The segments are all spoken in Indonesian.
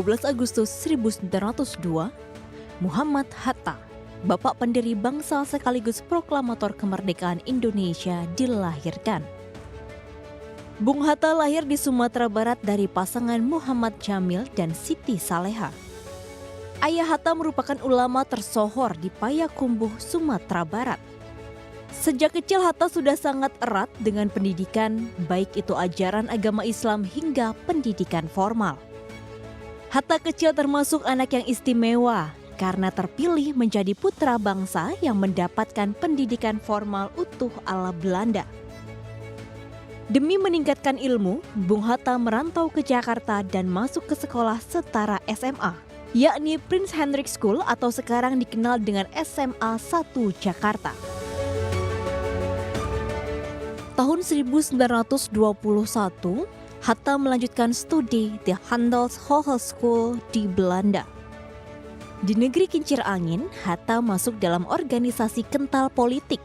12 Agustus 1902, Muhammad Hatta, bapak pendiri bangsa sekaligus proklamator kemerdekaan Indonesia, dilahirkan. Bung Hatta lahir di Sumatera Barat dari pasangan Muhammad Jamil dan Siti Saleha. Ayah Hatta merupakan ulama tersohor di Payakumbuh, Sumatera Barat. Sejak kecil Hatta sudah sangat erat dengan pendidikan, baik itu ajaran agama Islam hingga pendidikan formal. Hatta kecil termasuk anak yang istimewa karena terpilih menjadi putra bangsa yang mendapatkan pendidikan formal utuh ala Belanda. Demi meningkatkan ilmu, Bung Hatta merantau ke Jakarta dan masuk ke sekolah setara SMA, yakni Prince Hendrik School atau sekarang dikenal dengan SMA 1 Jakarta. Tahun 1921, Hatta melanjutkan studi di Handels Hogeschool di Belanda. Di negeri kincir angin, Hatta masuk dalam organisasi kental politik,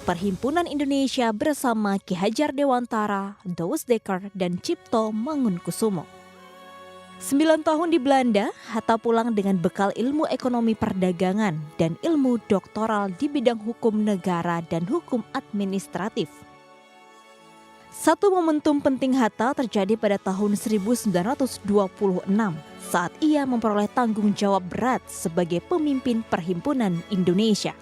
Perhimpunan Indonesia bersama Ki Hajar Dewantara, Douwe Dekker, dan Cipto Mangunkusumo. 9 tahun di Belanda, Hatta pulang dengan bekal ilmu ekonomi perdagangan dan ilmu doktoral di bidang hukum negara dan hukum administratif. Satu momentum penting Hatta terjadi pada tahun 1926 saat ia memperoleh tanggung jawab berat sebagai pemimpin Perhimpunan Indonesia.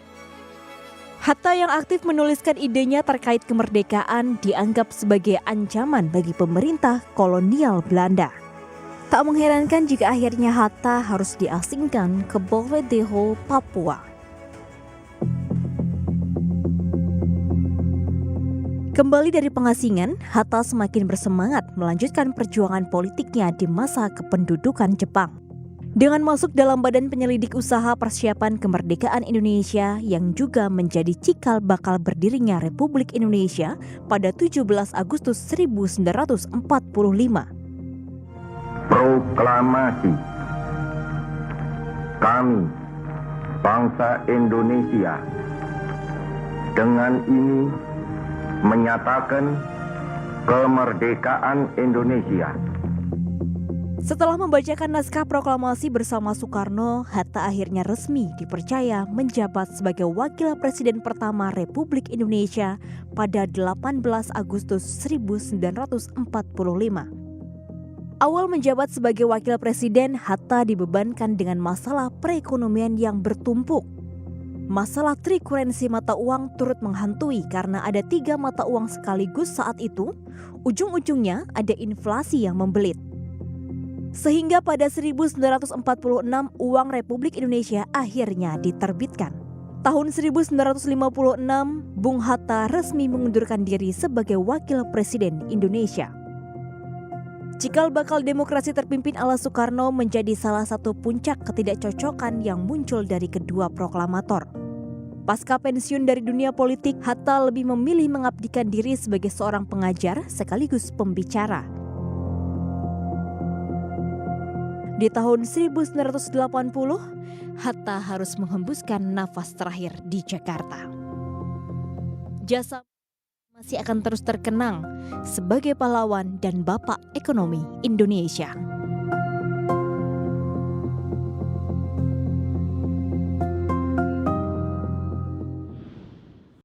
Hatta yang aktif menuliskan idenya terkait kemerdekaan dianggap sebagai ancaman bagi pemerintah kolonial Belanda. Tak mengherankan jika akhirnya Hatta harus diasingkan ke Bovedeho, Papua. Kembali dari pengasingan, Hatta semakin bersemangat melanjutkan perjuangan politiknya di masa kependudukan Jepang. Dengan masuk dalam Badan Penyelidik Usaha Persiapan Kemerdekaan Indonesia yang juga menjadi cikal bakal berdirinya Republik Indonesia pada 17 Agustus 1945. Proklamasi. Kami, bangsa Indonesia, dengan ini menyatakan kemerdekaan Indonesia. Setelah membacakan naskah proklamasi bersama Soekarno, Hatta akhirnya resmi dipercaya menjabat sebagai Wakil Presiden pertama Republik Indonesia pada 18 Agustus 1945. Awal menjabat sebagai Wakil Presiden, Hatta dibebankan dengan masalah perekonomian yang bertumpuk. Masalah trikurensi mata uang turut menghantui karena ada 3 mata uang sekaligus saat itu, ujung-ujungnya ada inflasi yang membelit. Sehingga pada 1946 uang Republik Indonesia akhirnya diterbitkan. Tahun 1956, Bung Hatta resmi mengundurkan diri sebagai Wakil Presiden Indonesia. Cikal bakal demokrasi terpimpin ala Soekarno menjadi salah satu puncak ketidakcocokan yang muncul dari kedua proklamator. Pasca pensiun dari dunia politik, Hatta lebih memilih mengabdikan diri sebagai seorang pengajar sekaligus pembicara. Di tahun 1980, Hatta harus menghembuskan nafas terakhir di Jakarta. Jasa masih akan terus terkenang sebagai pahlawan dan bapak ekonomi Indonesia.